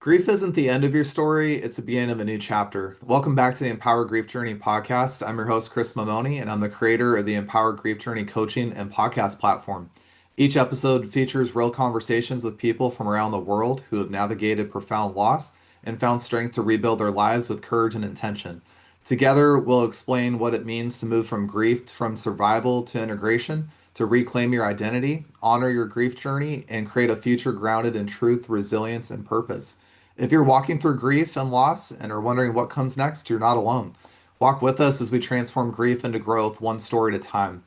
Grief isn't the end of your story, it's the beginning of a new chapter. Welcome back to the Empower Grief Journey podcast. I'm your host, Chris Mamone, and I'm the creator of the Empower Grief Journey coaching and podcast platform. Each episode features real conversations with people from around the world who have navigated profound loss and found strength to rebuild their lives with courage and intention. Together, we'll explain what it means to move from grief, from survival to integration, to reclaim your identity, honor your grief journey, and create a future grounded in truth, resilience, and purpose. If you're walking through grief and loss and are wondering what comes next, you're not alone. Walk with us as we transform grief into growth one story at a time.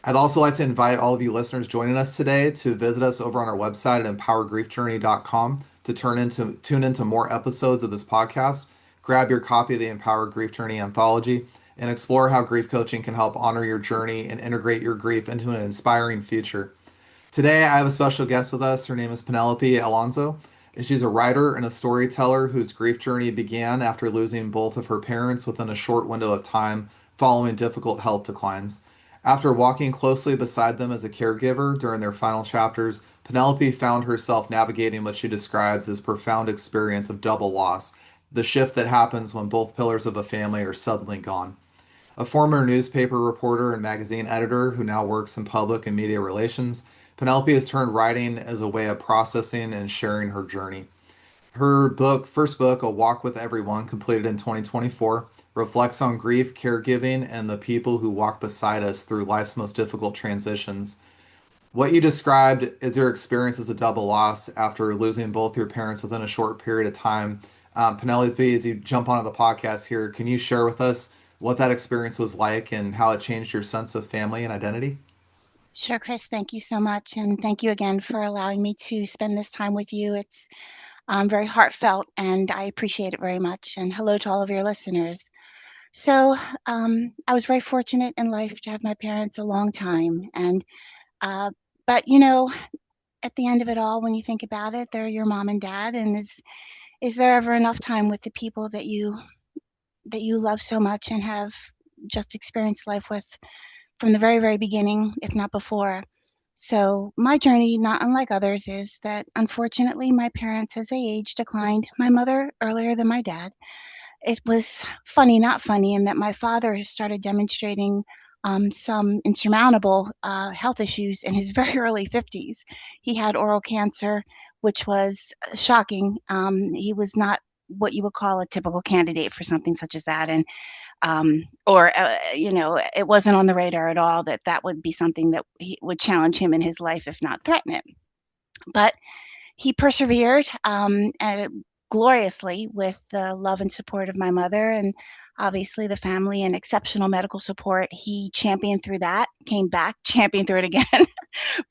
I'd also like to invite all of you listeners joining us today to visit us over on our website at empowergriefjourney.com to tune into more episodes of this podcast. Grab your copy of the Empower Grief Journey anthology and explore how grief coaching can help honor your journey and integrate your grief into an inspiring future. Today, I have a special guest with us. Her name is Penelope Alonso. She's a writer and a storyteller whose grief journey began after losing both of her parents within a short window of time following difficult health declines. After walking closely beside them as a caregiver during their final chapters, Penelope found herself navigating what she describes as profound experience of double loss, the shift that happens when both pillars of a family are suddenly gone. A former newspaper reporter and magazine editor who now works in public and media relations, Penelope has turned writing as a way of processing and sharing her journey. Her first book, A Walk with Everyone, completed in 2024, reflects on grief, caregiving, and the people who walk beside us through life's most difficult transitions. What you described is your experience as a double loss after losing both your parents within a short period of time. Penelope, as you jump onto the podcast here, can you share with us what that experience was like and how it changed your sense of family and identity? Sure, Chris, thank you so much. And thank you again for allowing me to spend this time with you. It's very heartfelt and I appreciate it very much. And hello to all of your listeners. So, I was very fortunate in life to have my parents a long time. Uh, but, at the end of it all, when you think about it, they're your mom and dad. And is there ever enough time with the people that you love so much and have just experienced life with from the very, very beginning, if not before? So my journey, not unlike others, is that unfortunately my parents, as they aged, declined. My mother earlier than my dad. It was funny, not funny, in that my father started demonstrating some insurmountable health issues in his very early 50s. He had oral cancer, which was shocking. He was not what you would call a typical candidate for something such as that. And or it wasn't on the radar at all that that would be something that would challenge him in his life, if not threaten it. But he persevered and gloriously with the love and support of my mother and obviously the family and exceptional medical support. He championed through that, came back, championed through it again,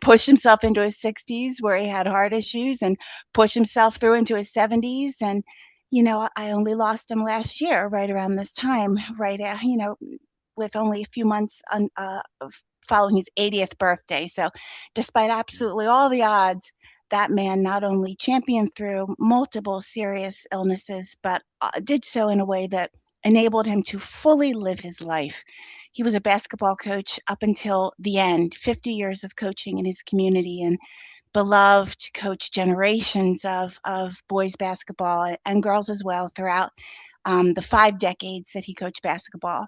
pushed himself into his 60s where he had heart issues and pushed himself through into his 70s. And, I only lost him last year, right around this time, with only a few months following his 80th birthday. So, despite absolutely all the odds, that man not only championed through multiple serious illnesses, but did so in a way that enabled him to fully live his life. He was a basketball coach up until the end, 50 years of coaching in his community and beloved, coached generations of boys basketball and girls as well throughout the 5 decades that he coached basketball.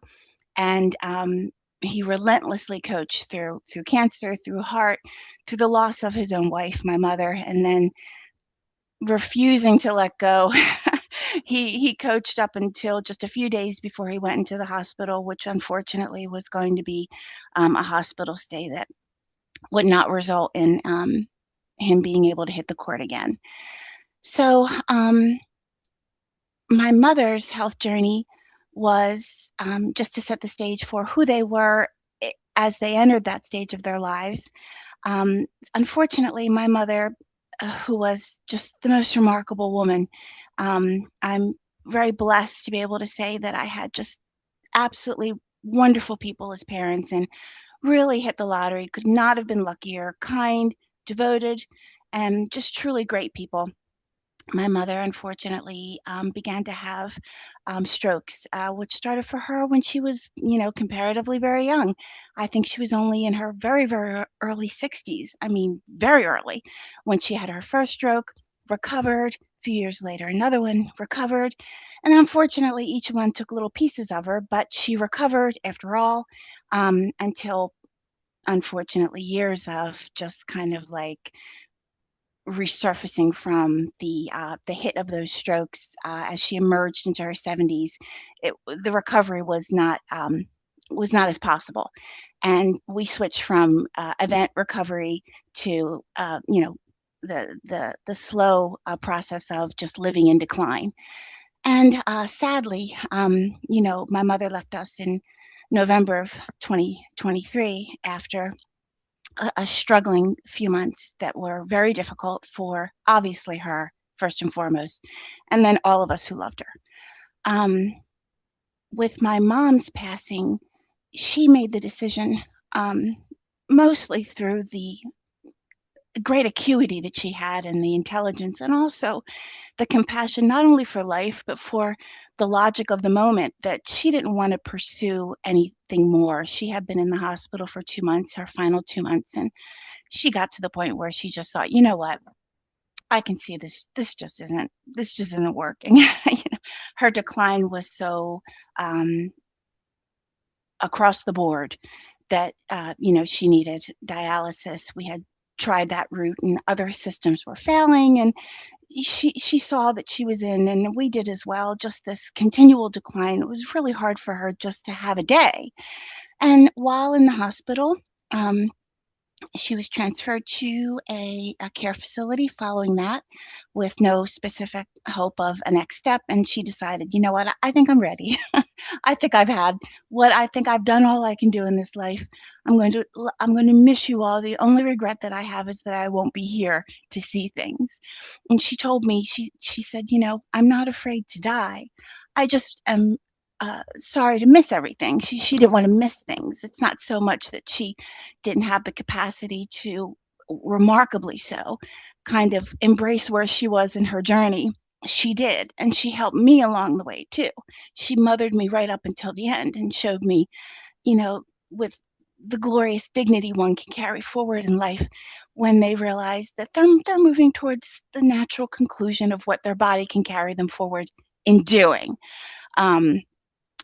And he relentlessly coached through cancer, through heart, through the loss of his own wife, my mother, and then refusing to let go. He coached up until just a few days before he went into the hospital, which unfortunately was going to be a hospital stay that would not result in him being able to hit the court again. So my mother's health journey was just to set the stage for who they were as they entered that stage of their lives. Um, Unfortunately, my mother, who was just the most remarkable woman, I'm very blessed to be able to say that I had just absolutely wonderful people as parents and really hit the lottery. Could not have been luckier, kind, devoted, and just truly great people. My mother, unfortunately, began to have strokes, which started for her when she was, comparatively very young. I think she was only in her very, very early 60s. I mean, very early when she had her first stroke, recovered, few years later, another one recovered. And unfortunately, each one took little pieces of her, but she recovered after all, until unfortunately years of just kind of like resurfacing from the hit of those strokes as she emerged into her 70s. The recovery was not as possible, and we switched from event recovery to the slow process of just living in decline. And sadly, my mother left us in November of 2023 after a struggling few months that were very difficult for obviously her first and foremost, and then all of us who loved her. Um, with my mom's passing, she made the decision, um, mostly through the great acuity that she had and the intelligence, and also the compassion, not only for life, but for the logic of the moment, that she didn't want to pursue anything more. She had been in the hospital for 2 months, her final 2 months, and she got to the point where she just thought, you know what, I can see this. This just isn't working. Her decline was so um, across the board that she needed dialysis. We had tried that route, and other systems were failing, and she saw that she was in, and we did as well, just this continual decline. It was really hard for her just to have a day. And while in the hospital, um, she was transferred to a care facility following that, with no specific hope of a next step. And she decided, you know what, I think I'm ready. I think I think I've done all I can do in this life. I'm going to miss you all. The only regret that I have is that I won't be here to see things. And she told me, she said, I'm not afraid to die. I just am sorry to miss everything. She didn't want to miss things. It's not so much that she didn't have the capacity to, remarkably so, kind of embrace where she was in her journey. She did, and she helped me along the way too. She mothered me right up until the end and showed me, with the glorious dignity one can carry forward in life, when they realize that they're moving towards the natural conclusion of what their body can carry them forward in doing. Um,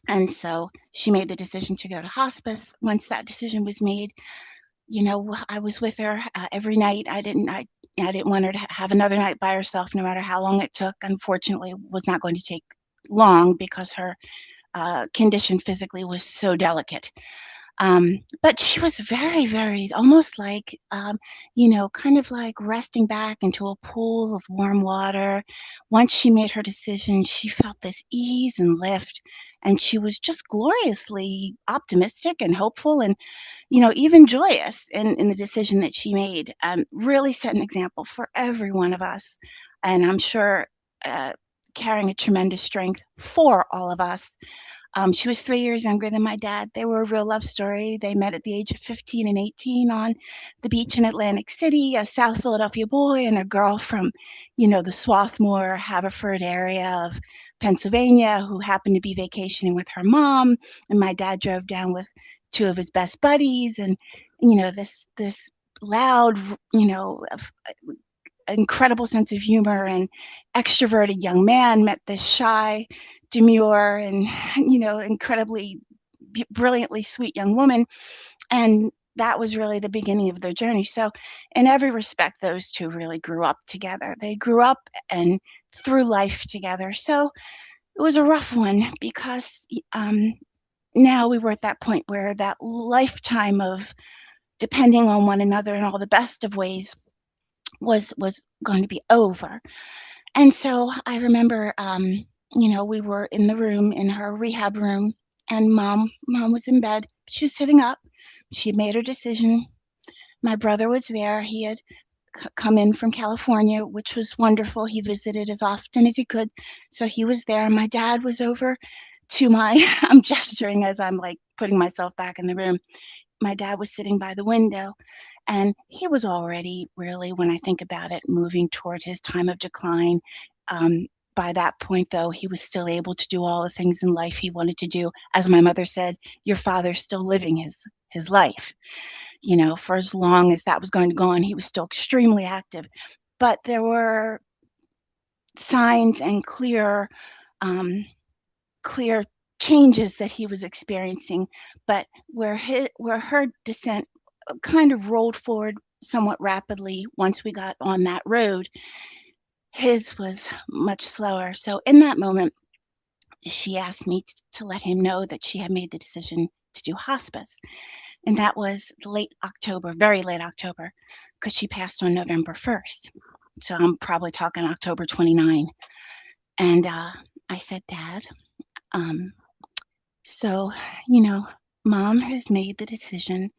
and so she made the decision to go to hospice. Once that decision was made, I was with her every night. I didn't want her to have another night by herself, no matter how long it took. Unfortunately, it was not going to take long because her condition physically was so delicate. But she was very, very, almost like, kind of like resting back into a pool of warm water. Once she made her decision, she felt this ease and lift, and she was just gloriously optimistic and hopeful, and even joyous in the decision that she made. Really set an example for every one of us. And I'm sure uh, carrying a tremendous strength for all of us. She was 3 years younger than my dad. They were a real love story. They met at the age of 15 and 18 on the beach in Atlantic City, a South Philadelphia boy and a girl from, the Swarthmore, Haverford area of Pennsylvania, who happened to be vacationing with her mom. And my dad drove down with two of his best buddies. And, this loud, incredible sense of humor and extroverted young man met this shy, demure, and incredibly brilliantly sweet young woman, and that was really the beginning of their journey. So, in every respect, those two really grew up together. They grew up and through life together. So it was a rough one because now we were at that point where that lifetime of depending on one another in all the best of ways was going to be over. And so I remember, we were in the room, in her rehab room, and mom was in bed. She was sitting up. She had made her decision. My brother was there. He had come in from California, which was wonderful. He visited as often as he could. So he was there. My dad was over to my, I'm gesturing as I'm like putting myself back in the room. My dad was sitting by the window, and he was already really, when I think about it, moving toward his time of decline. Um, by that point, though, he was still able to do all the things in life he wanted to do. As my mother said, your father's still living his life. For as long as that was going to go on, he was still extremely active. But there were signs and um, clear changes that he was experiencing, but where her descent kind of rolled forward somewhat rapidly once we got on that road, his was much slower. So in that moment, she asked me to let him know that she had made the decision to do hospice. And that was late October, very late October, because she passed on November 1st. So I'm probably talking October 29. And I said, Dad, um, so, you know, Mom has made the decision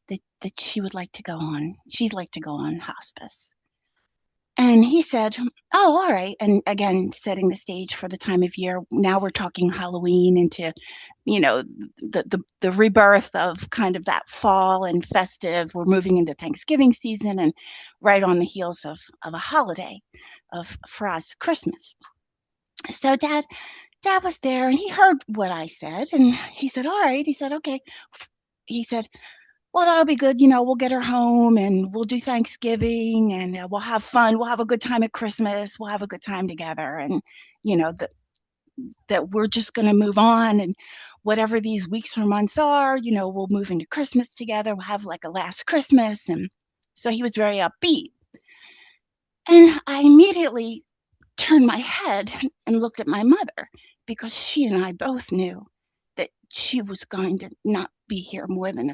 that she would like to go on. She'd like to go on hospice. And he said, "Oh, all right." And again, setting the stage for the time of year. Now we're talking Halloween into, you know, the rebirth of kind of that fall and festive. We're moving into Thanksgiving season and right on the heels of a holiday of for us Christmas. So dad was there and he heard what I said and he said, "All right." He said, "Okay." He said, well, that'll be good. We'll get her home and we'll do Thanksgiving and we'll have fun. We'll have a good time at Christmas. We'll have a good time together. And, that we're just going to move on. And whatever these weeks or months are, we'll move into Christmas together. We'll have like a last Christmas. And so he was very upbeat. And I immediately turned my head and looked at my mother because she and I both knew that she was going to not be here more than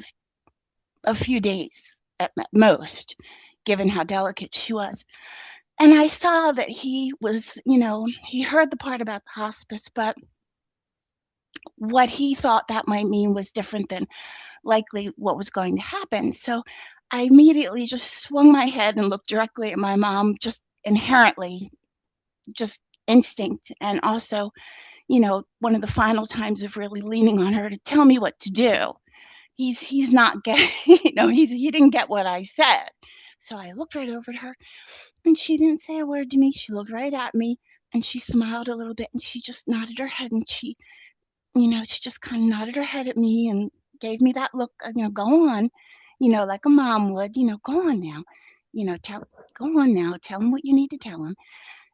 a few days at most, given how delicate she was. And I saw that he was, he heard the part about the hospice, but what he thought that might mean was different than likely what was going to happen. So I immediately just swung my head and looked directly at my mom, just inherently, just instinct. And also, one of the final times of really leaning on her to tell me what to do. He's not getting, he didn't get what I said. So I looked right over at her and she didn't say a word to me. She looked right at me and she smiled a little bit and she just nodded her head and she just kind of nodded her head at me and gave me that look, go on, like a mom would, go on now, go on now, tell him what you need to tell him.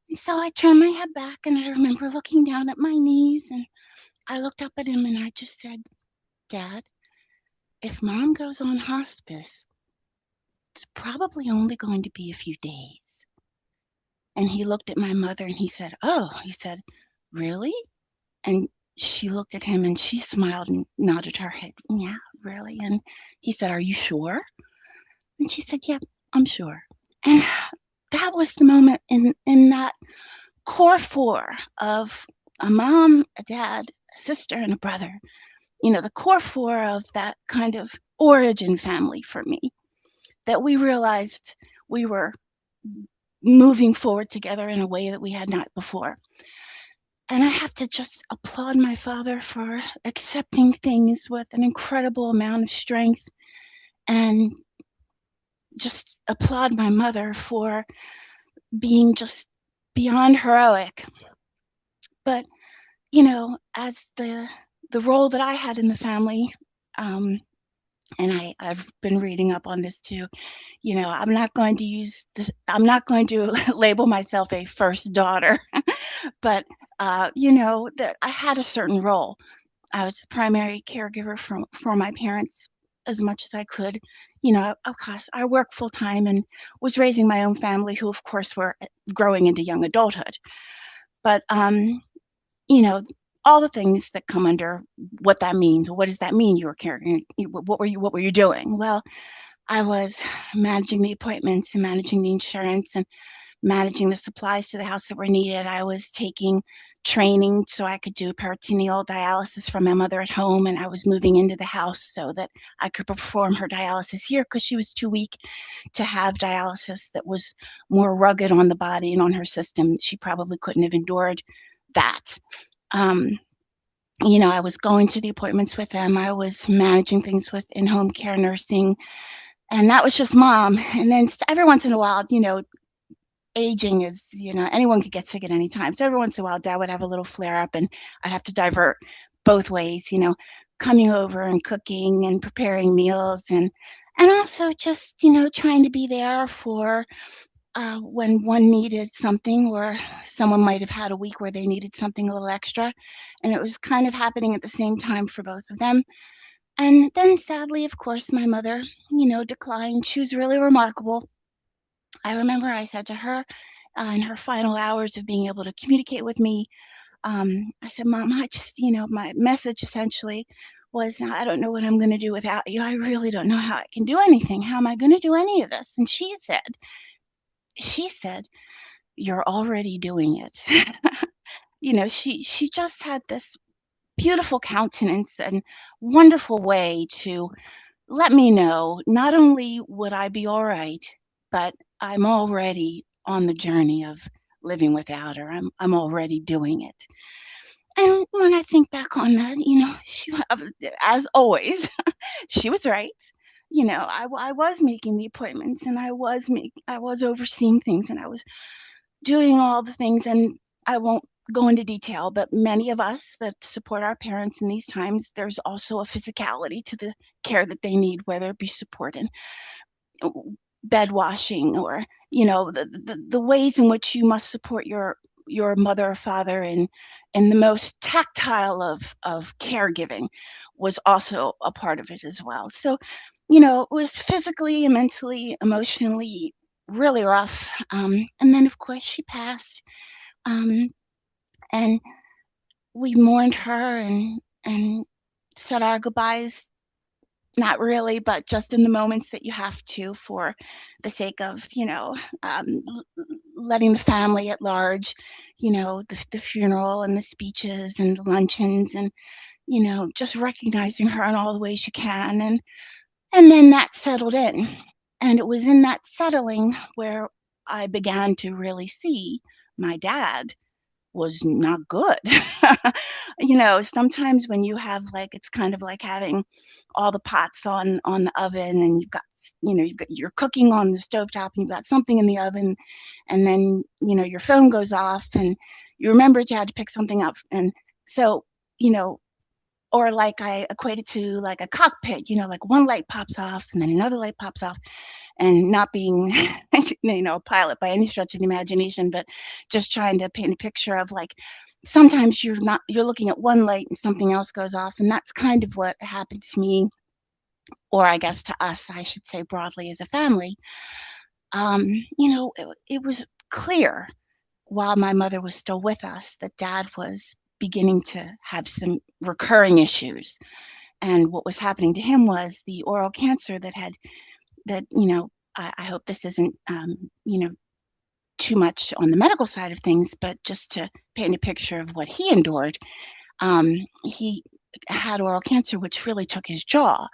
And so I turned my head back and I remember looking down at my knees and I looked up at him and I just said, Dad, if mom goes on hospice, it's probably only going to be a few days. And he looked at my mother and he said, oh, he said, really? And she looked at him and she smiled and nodded her head. Yeah, really? And he said, are you sure? And she said, yep, I'm sure. And that was the moment in that core four of a mom, a dad, a sister, and a brother. The core four of that kind of origin family for me that we realized we were moving forward together in a way that we had not before. And I have to just applaud my father for accepting things with an incredible amount of strength and just applaud my mother for being just beyond heroic. But, as the role that I had in the family, and I've been reading up on this too. I'm not going to use this, I'm not going to label myself a first daughter, but that I had a certain role. I was the primary caregiver for my parents as much as I could. Of course, I worked full time and was raising my own family, who of course were growing into young adulthood. But you know, all the things that come under what that means. What does that mean? You were caring. What were you doing? Well, I was managing the appointments and managing the insurance and managing the supplies to the house that were needed. I was taking training so I could do peritoneal dialysis for my mother at home, and I was moving into the house so that I could perform her dialysis here because she was too weak to have dialysis that was more rugged on the body and on her system. She probably couldn't have endured that. Um, I was going to the appointments with them. I was managing things with in-home care nursing, and that was just mom. And then every once in a while, aging is, anyone could get sick at any time. So every once in a while, dad would have a little flare up, and I'd have to divert both ways, coming over and cooking and preparing meals, and also just, trying to be there for when one needed something, or someone might have had a week where they needed something a little extra. And it was kind of happening at the same time for both of them. And then sadly, of course, my mother, declined. She was really remarkable. I remember I said to her in her final hours of being able to communicate with me, I said, Mom, I just, my message essentially was, I don't know what I'm going to do without you. I really don't know how I can do anything. How am I going to do any of this? And she said, you're already doing it. She just had this beautiful countenance and wonderful way to let me know not only would I be all right, but I'm already on the journey of living without her. I'm already doing it. And when I think back on that, as always, she was right. I was making the appointments, and I was overseeing things, and I was doing all the things. And I won't go into detail, but many of us that support our parents in these times, there's also a physicality to the care that they need, whether it be support in bed washing, or the ways in which you must support your mother or father in the most tactile of caregiving was also a part of it as well. So, it was physically and mentally, emotionally really rough. And then, of course, she passed. Um, and we mourned her and said our goodbyes, not really, but just in the moments that you have to, for the sake of, letting the family at large, the funeral and the speeches and the luncheons, and, just recognizing her in all the ways you can. And then that settled in. And it was in that settling where I began to really see my dad was not good. Sometimes when you have, like, it's kind of like having all the pots on the oven, and you're cooking on the stovetop, and you've got something in the oven, and then your phone goes off, and you remember you had to pick something up. And so, you know or like I equate it to like a cockpit, like one light pops off and then another light pops off. And not being a pilot by any stretch of the imagination, but just trying to paint a picture of, like, sometimes you're looking at one light and something else goes off. And that's kind of what happened to me, or I guess to us, I should say, broadly as a family. It was clear while my mother was still with us that dad was beginning to have some recurring issues. And what was happening to him was the oral cancer I hope this isn't, too much on the medical side of things, but just to paint a picture of what he endured. He had oral cancer, which really took his jaw,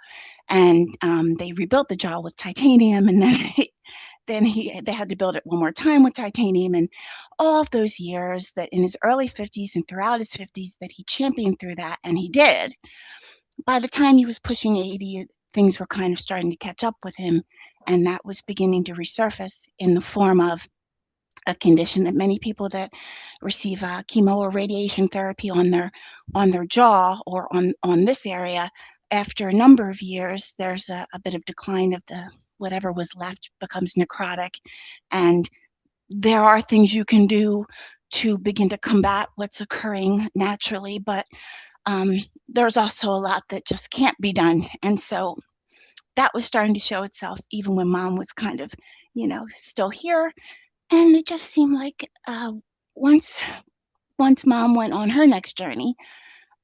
and they rebuilt the jaw with titanium, and then they had to build it one more time with titanium. And all of those years that in his early 50s and throughout his 50s that he championed through that, and he did. By the time he was pushing 80, things were kind of starting to catch up with him, and that was beginning to resurface in the form of a condition that many people that receive chemo or radiation therapy on their jaw, or on this area, after a number of years, there's a bit of decline of the whatever was left becomes necrotic. And there are things you can do to begin to combat what's occurring naturally, but there's also a lot that just can't be done. And so that was starting to show itself even when mom was kind of, still here. And it just seemed like once once mom went on her next journey,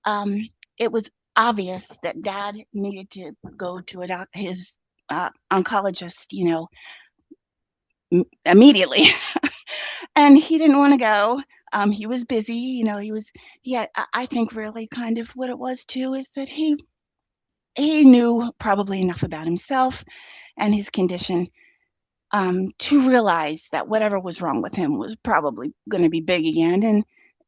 um, it was obvious that dad needed to go to his oncologist, immediately. And he didn't want to go. He was busy, he had, I think really kind of what it was too is that he knew probably enough about himself and his condition, to realize that whatever was wrong with him was probably going to be big again. And,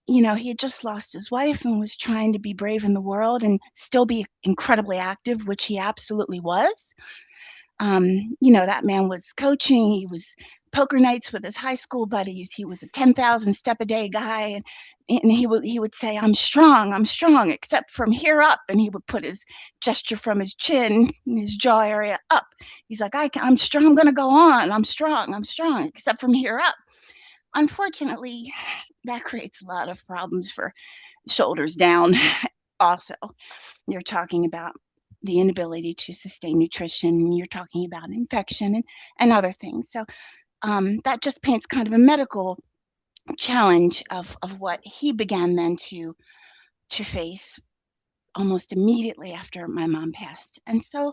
he had just lost his wife and was trying to be brave in the world and still be incredibly active, which he absolutely was. That man was coaching. He was poker nights with his high school buddies. He was a 10,000 step a day guy. And he would say, I'm strong, except from here up. And he would put his gesture from his chin, his jaw area up. He's like, I'm strong. I'm going to go on. I'm strong, except from here up. Unfortunately, that creates a lot of problems for shoulders down. Also, you're talking about the inability to sustain nutrition, you're talking about infection and other things. So that just paints kind of a medical challenge of what he began then to face almost immediately after my mom passed. And so,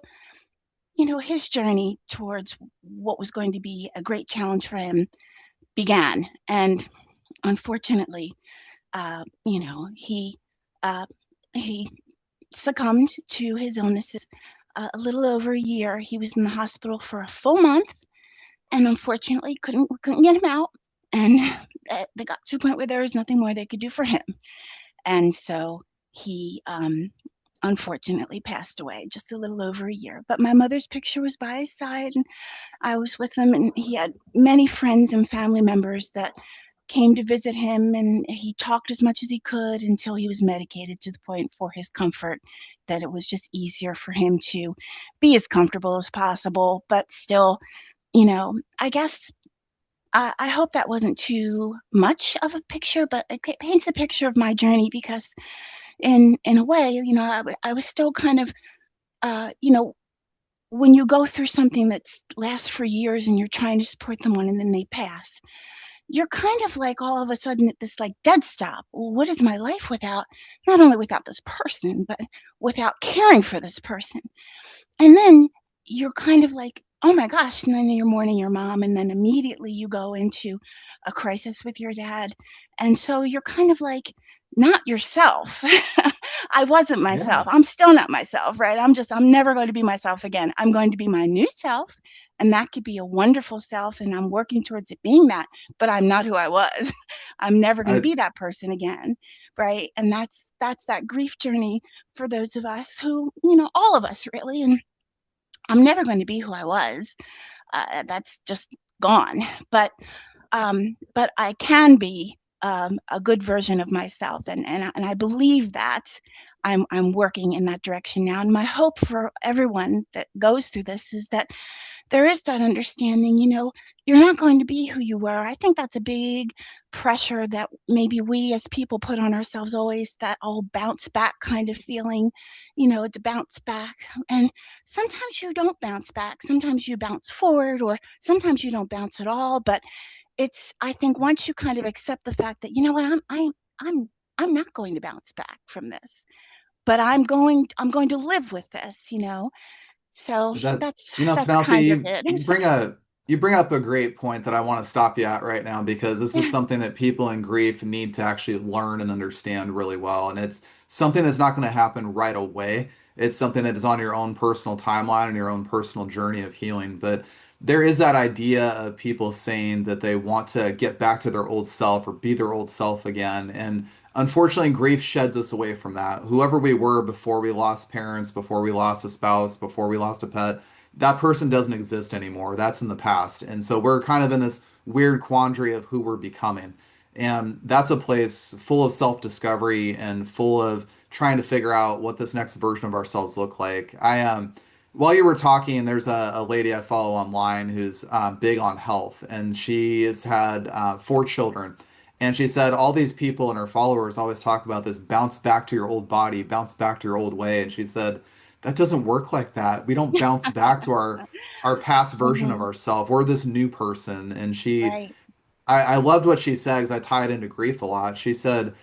his journey towards what was going to be a great challenge for him began. And unfortunately, uh, he succumbed to his illnesses a little over a year. He was in the hospital for a full month, and unfortunately, couldn't get him out. And they got to a point where there was nothing more they could do for him, and so he unfortunately passed away just a little over a year. But my mother's picture was by his side, and I was with him, and he had many friends and family members that came to visit him, and he talked as much as he could until he was medicated to the point for his comfort that it was just easier for him to be as comfortable as possible. But still, I guess I hope that wasn't too much of a picture, but it paints a picture of my journey because in a way, I was still kind of, uh, you know, when you go through something that lasts for years and you're trying to support someone and then they pass, you're kind of like all of a sudden at this like dead stop. What is my life without, not only without this person, but without caring for this person? And then you're kind of like, oh my gosh, and then you're mourning your mom, and then immediately you go into a crisis with your dad. And so you're kind of like not yourself. I wasn't myself. Yeah. I'm still not myself, right? I'm never going to be myself again. I'm going to be my new self, and that could be a wonderful self, and I'm working towards it being that, but I'm not who I was. I'm never going to I be that person again, right? And that's that grief journey for those of us who, all of us really, and I'm never going to be who I was. That's just gone. But I can be a good version of myself, and I believe that I'm working in that direction now. And my hope for everyone that goes through this is that there is that understanding, you're not going to be who you were. I think that's a big pressure that maybe we as people put on ourselves always, that all bounce back kind of feeling, to bounce back. And sometimes you don't bounce back. Sometimes you bounce forward, or sometimes you don't bounce at all. But I think once you kind of accept the fact that, you know what, I'm, I'm not going to bounce back from this, but I'm going to live with this, so That that's that's Penelope, kind of you it. you bring a you bring up a great point that I want to stop you at right now because this is something that people in grief need to actually learn and understand really well. And it's something that's not going to happen right away. It's something that is on your own personal timeline and your own personal journey of healing. But there is that idea of people saying that they want to get back to their old self or be their old self again. And unfortunately, grief sheds us away from that. Whoever we were before we lost parents, before we lost a spouse, before we lost a pet, that person doesn't exist anymore. That's in the past. And so we're kind of in this weird quandary of who we're becoming. And that's a place full of self-discovery and full of trying to figure out what this next version of ourselves look like. While you were talking, there's a lady I follow online who's big on health, and she has had 4 children. And she said all these people and her followers always talk about this bounce back to your old body, bounce back to your old way. And she said that doesn't work like that. We don't bounce back to our past version of Hmm. ourselves. We're this new person. And Right. I loved what she said because I tie it into grief a lot. She said,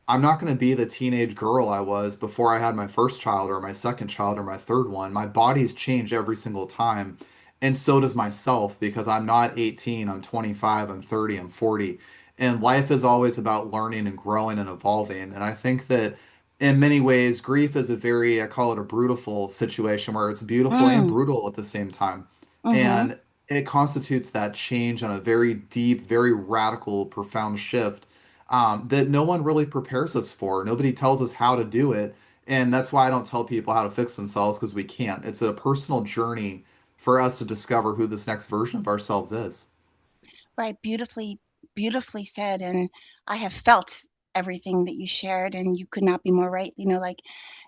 I'm not going to be the teenage girl I was before I had my first child or my second child or my third one. My body's changed every single time. And so does myself because I'm not 18, I'm 25, I'm 30, I'm 40. And life is always about learning and growing and evolving. And I think that in many ways, grief is a very, I call it a brutal situation where it's beautiful and Mm. brutal at the same time. Mm-hmm. And it constitutes that change on a very deep, very radical, profound shift that no one really prepares us for. Nobody tells us how to do it. And that's why I don't tell people how to fix themselves because we can't. It's a personal journey for us to discover who this next version of ourselves is. Right, beautifully said. And I have felt everything that you shared, and you could not be more right. Like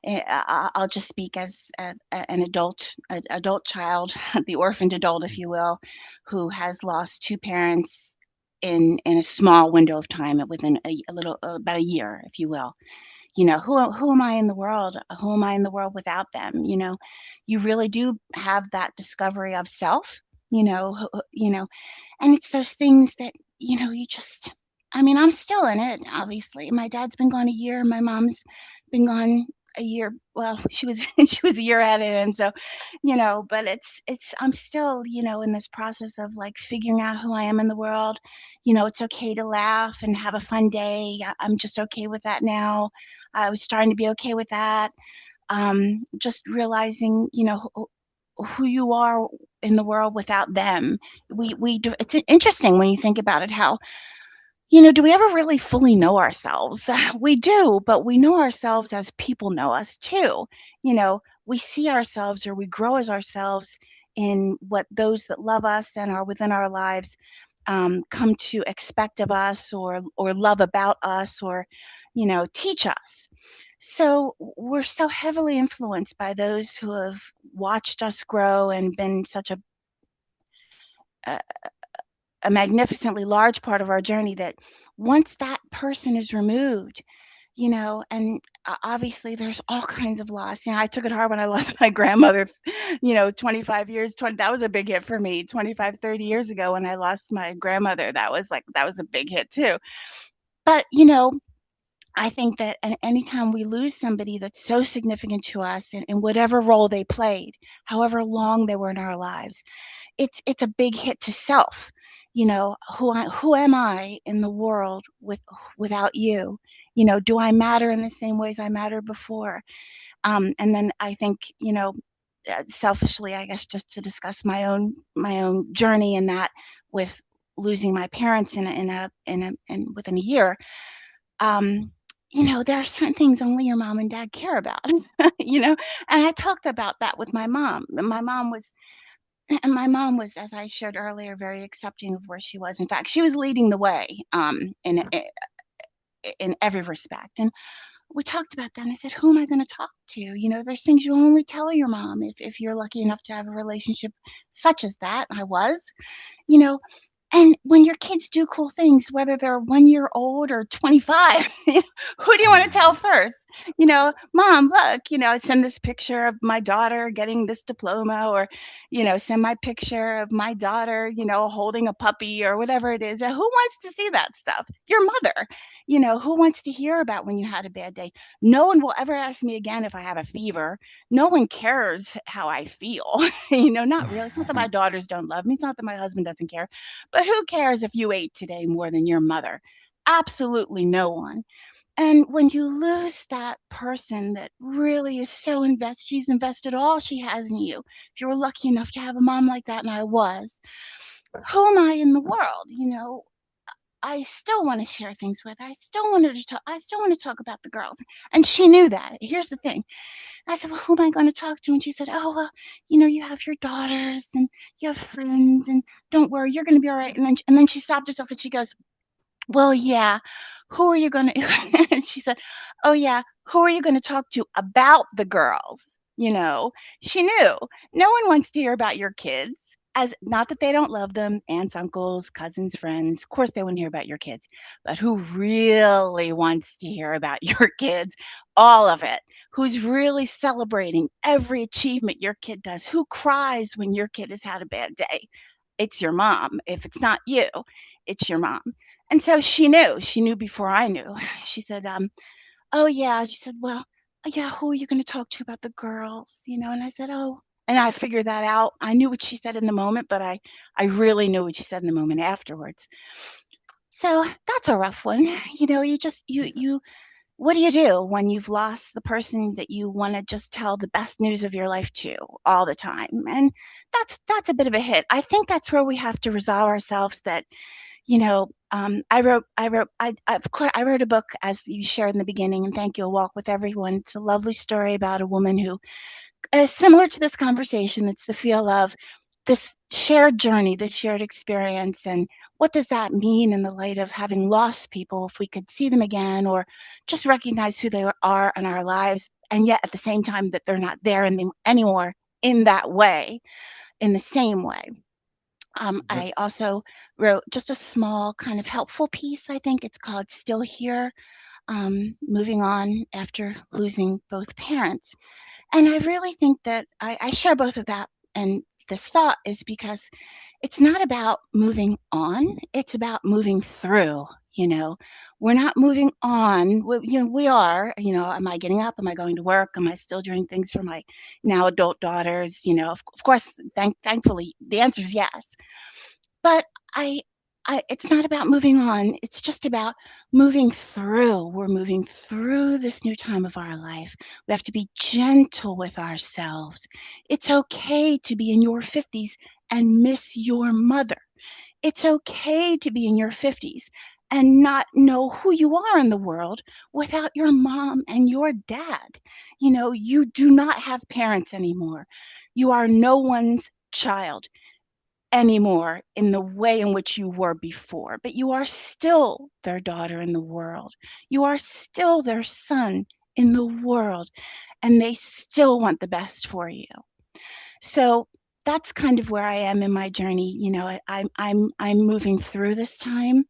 I'll just speak as an adult child, the orphaned adult, if you will, who has lost two parents in a small window of time, within a little about a year, if you will. Who am I in the world? Who am I in the world without them? You really do have that discovery of self. And it's those things that, you just, I mean, I'm still in it, obviously. My dad's been gone a year. My mom's been gone a year. Well, she was she was a year ahead of him. So, but I'm still, in this process of like figuring out who I am in the world. It's okay to laugh and have a fun day. I'm just okay with that now. I was starting to be okay with that. Just realizing, who you are in the world without them. We do. It's interesting when you think about it, how, do we ever really fully know ourselves? We do, but we know ourselves as people know us too. We see ourselves, or we grow as ourselves in what those that love us and are within our lives come to expect of us, or love about us, or teach us. So we're so heavily influenced by those who have watched us grow and been such a, a magnificently large part of our journey, that once that person is removed, and obviously there's all kinds of loss. I took it hard when I lost my grandmother, 25 years, 20, that was a big hit for me. 25, 30 years ago when I lost my grandmother, that was a big hit too. But, I think that anytime we lose somebody that's so significant to us in whatever role they played, however long they were in our lives, it's a big hit to self. Who am I in the world without you? Do I matter in the same ways I mattered before? And then I think, selfishly, I guess, just to discuss my own journey in that, with losing my parents in within a year. um, there are certain things only your mom and dad care about, and I talked about that with my mom. My mom was, as I shared earlier, very accepting of where she was. In fact, she was leading the way, in every respect. And we talked about that, and I said, who am I going to talk to? There's things you only tell your mom if you're lucky enough to have a relationship such as that. I was, you know, and when your kids do cool things, whether they're 1 year old or 25, who do you want to tell first? Mom, look, I send this picture of my daughter getting this diploma, or, send my picture of my daughter, holding a puppy or whatever it is. Who wants to see that stuff? Your mother. Who wants to hear about when you had a bad day? No one will ever ask me again if I have a fever. No one cares how I feel. Not really. It's not that my daughters don't love me. It's not that my husband doesn't care. But who cares if you ate today more than your mother? Absolutely no one. And when you lose that person that really is so invested, she's invested all she has in you. If you were lucky enough to have a mom like that, and I was, who am I in the world? I still want to share things with her. I still want her to talk. I still want to talk about the girls. And she knew that. Here's the thing. I said, well, who am I going to talk to? And she said, oh, well, you have your daughters and you have friends, and don't worry, you're going to be all right. And then she stopped herself and she goes, well, yeah, who are you going to? And she said, oh, yeah, who are you going to talk to about the girls? She knew no one wants to hear about your kids. As not that they don't love them, aunts, uncles, cousins, friends. Of course, they want to hear about your kids, but who really wants to hear about your kids? All of it. Who's really celebrating every achievement your kid does? Who cries when your kid has had a bad day? It's your mom. If it's not you, it's your mom. And so she knew before I knew. She said, oh yeah. She said, well, yeah, who are you going to talk to about the girls? And I said, oh, and I figured that out. I knew what she said in the moment, but I really knew what she said in the moment afterwards. So that's a rough one. You just, what do you do when you've lost the person that you want to just tell the best news of your life to all the time? And that's a bit of a hit. I think that's where we have to resolve ourselves that, of course, I wrote a book, as you shared in the beginning, and thank you, A Walk with Everyone. It's a lovely story about a woman who is similar to this conversation. It's the feel of this shared journey, this shared experience, and what does that mean in the light of having lost people, if we could see them again or just recognize who they are in our lives, and yet at the same time that they're not there anymore in that way, in the same way. Yeah. I also wrote just a small kind of helpful piece. I think it's called Still Here, moving on after losing both parents. And I really think that I share both of that and this thought is because it's not about moving on, it's about moving through. You know, we're not moving on. We are, am I getting up? Am I going to work? Am I still doing things for my now adult daughters? Of course, thankfully, the answer is yes. But I it's not about moving on. It's just about moving through. We're moving through this new time of our life. We have to be gentle with ourselves. It's okay to be in your 50s and miss your mother. It's okay to be in your 50s and not know who you are in the world without your mom and your dad. You do not have parents anymore. You are no one's child anymore in the way in which you were before, but you are still their daughter in the world. You are still their son in the world, and they still want the best for you. So that's kind of where I am in my journey. I'm moving through this time.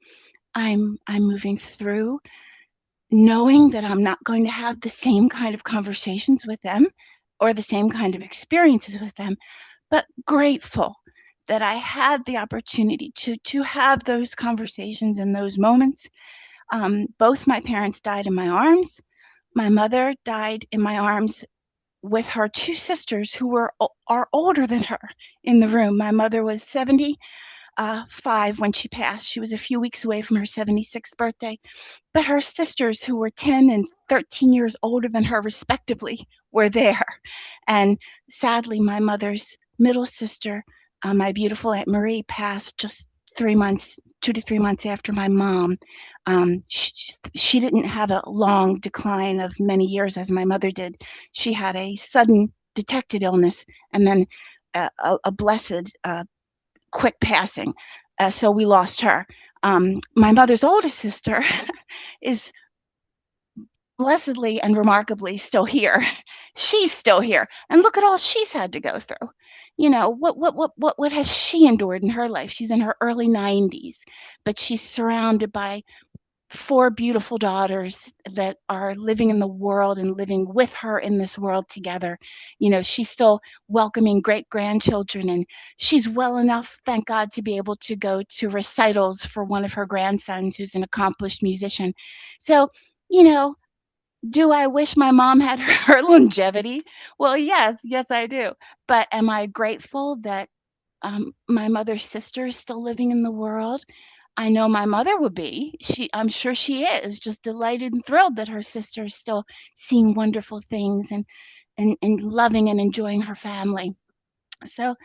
I'm moving through knowing that I'm not going to have the same kind of conversations with them or the same kind of experiences with them, but grateful that I had the opportunity to have those conversations in those moments. Both my parents died in my arms. My mother died in my arms with her two sisters who are older than her in the room. My mother was 75 when she passed. She was a few weeks away from her 76th birthday. But her sisters, who were 10 and 13 years older than her, respectively, were there. And sadly, my mother's middle sister, my beautiful Aunt Marie, passed just 3 months, 2 to 3 months after my mom. She didn't have a long decline of many years as my mother did. She had a sudden detected illness and then a blessed quick passing. So we lost her. My mother's oldest sister is blessedly and remarkably still here. She's still here. And look at all she's had to go through. What has she endured in her life? She's in her early 90s, but she's surrounded by four beautiful daughters that are living in the world and living with her in this world together. She's still welcoming great grandchildren, and she's well enough, thank God, to be able to go to recitals for one of her grandsons who's an accomplished musician. So, you know, do I wish my mom had her longevity? Well, yes, I do. But am I grateful that my mother's sister is still living in the world? I know my mother would be. I'm sure she is, just delighted and thrilled that her sister is still seeing wonderful things and loving and enjoying her family. So,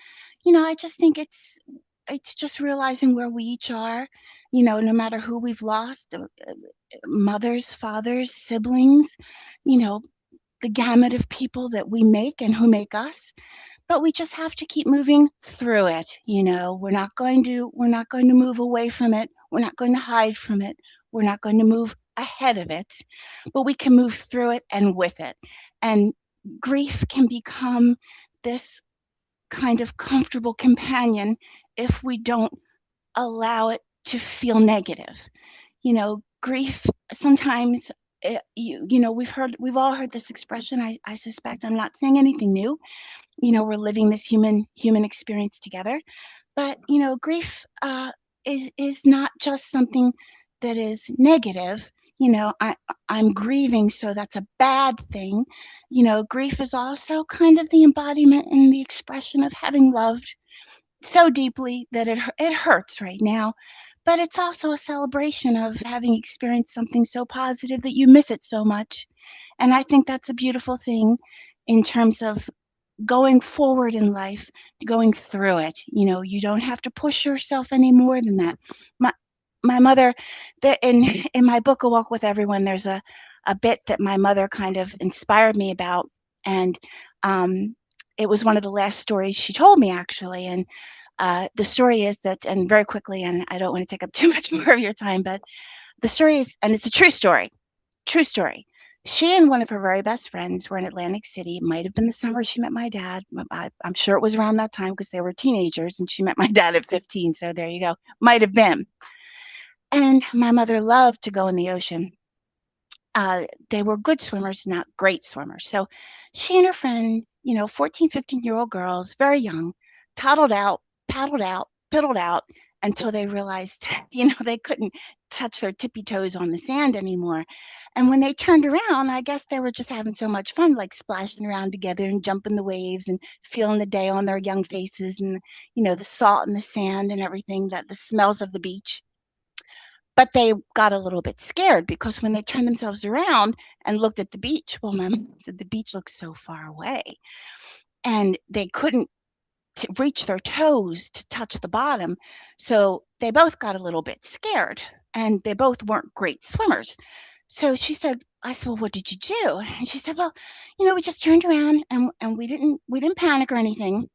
I just think it's just realizing where we each are, no matter who we've lost, mothers, fathers, siblings, you know, the gamut of people that we make and who make us, but we just have to keep moving through it. We're not going to move away from it. We're not going to hide from it. We're not going to move ahead of it, but we can move through it and with it. And grief can become this kind of comfortable companion if we don't allow it to feel negative. Grief sometimes, we've all heard this expression. I suspect I'm not saying anything new. We're living this human experience together. But grief is not just something that is negative. I'm grieving, so that's a bad thing. Grief is also kind of the embodiment and the expression of having loved so deeply that it hurts right now. But it's also a celebration of having experienced something so positive that you miss it so much. And I think that's a beautiful thing in terms of going forward in life, going through it. You don't have to push yourself any more than that. My mother, in my book, A Walk with Everyone, there's a bit that my mother kind of inspired me about. And it was one of the last stories she told me, actually. And the story is that, and very quickly, and I don't want to take up too much more of your time, but the story is, and it's a true story, true story. She and one of her very best friends were in Atlantic City. It might have been the summer she met my dad. I'm sure it was around that time because they were teenagers and she met my dad at 15. So there you go. Might have been. And my mother loved to go in the ocean. They were good swimmers, not great swimmers. So she and her friend, 14, 15-year-old girls, very young, toddled out, paddled out, piddled out until they realized, they couldn't touch their tippy toes on the sand anymore. And when they turned around, I guess they were just having so much fun, like splashing around together and jumping the waves and feeling the day on their young faces and, the salt and the sand and everything, that the smells of the beach. But they got a little bit scared because when they turned themselves around and looked at the beach, well, my mom said the beach looked so far away and they couldn't reach their toes to touch the bottom. So they both got a little bit scared and they both weren't great swimmers. So I said, well, what did you do? And she said, well, we just turned around and we didn't panic or anything.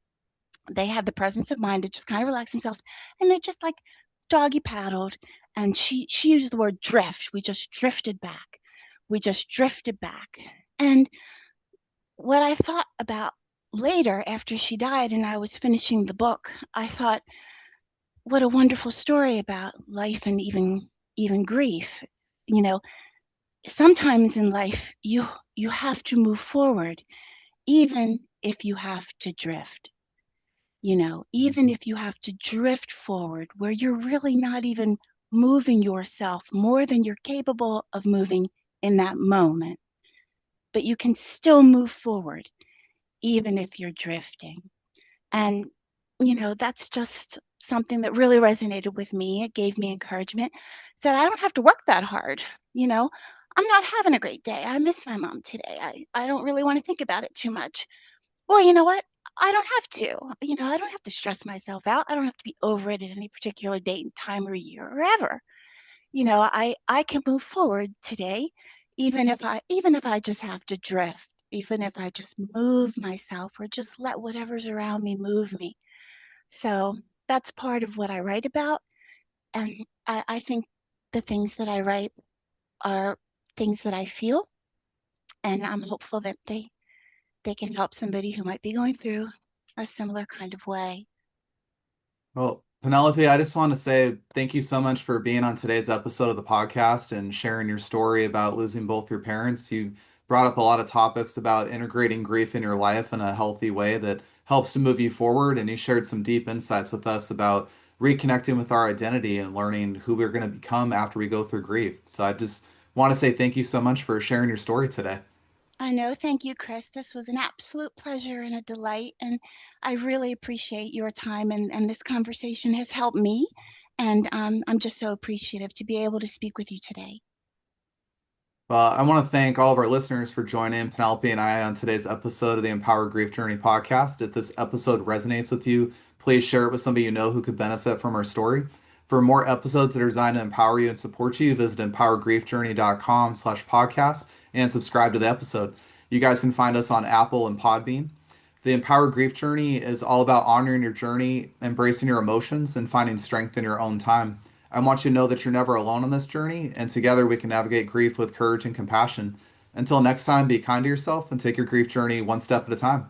They had the presence of mind to just kind of relax themselves and they just like doggy paddled, and she used the word drift. We just drifted back. We just drifted back. And what I thought about later, after she died and I was finishing the book, I thought, what a wonderful story about life and even grief. You know, Sometimes in life you have to move forward even if you have to drift. Even if you have to drift forward where you're really not even moving yourself more than you're capable of moving in that moment, but you can still move forward even if you're drifting. And, that's just something that really resonated with me. It gave me encouragement. Said, I don't have to work that hard. You know, I'm not having a great day. I miss my mom today. I don't really want to think about it too much. Well, you know what? I don't have to. I don't have to stress myself out. I don't have to be over it at any particular date and time or year or ever. I can move forward today, even if I just have to drift, even if I just move myself or just let whatever's around me move me. So that's part of what I write about. And I think the things that I write are things that I feel, and I'm hopeful that they can help somebody who might be going through a similar kind of way. Well, Penelope, I just want to say thank you so much for being on today's episode of the podcast and sharing your story about losing both your parents. You brought up a lot of topics about integrating grief in your life in a healthy way that helps to move you forward, and you shared some deep insights with us about reconnecting with our identity and learning who we're going to become after we go through grief. So I just want to say thank you so much for sharing your story today. I know. Thank you, Chris. This was an absolute pleasure and a delight. And I really appreciate your time. And this conversation has helped me. And I'm just so appreciative to be able to speak with you today. Well, I want to thank all of our listeners for joining Penelope and I on today's episode of the Empower Grief Journey podcast. If this episode resonates with you, please share it with somebody you know who could benefit from our story. For more episodes that are designed to empower you and support you, visit empowergriefjourney.com/podcast and subscribe to the episode. You guys can find us on Apple and Podbean. The Empower Grief Journey is all about honoring your journey, embracing your emotions, and finding strength in your own time. I want you to know that you're never alone on this journey, and together we can navigate grief with courage and compassion. Until next time, be kind to yourself and take your grief journey one step at a time.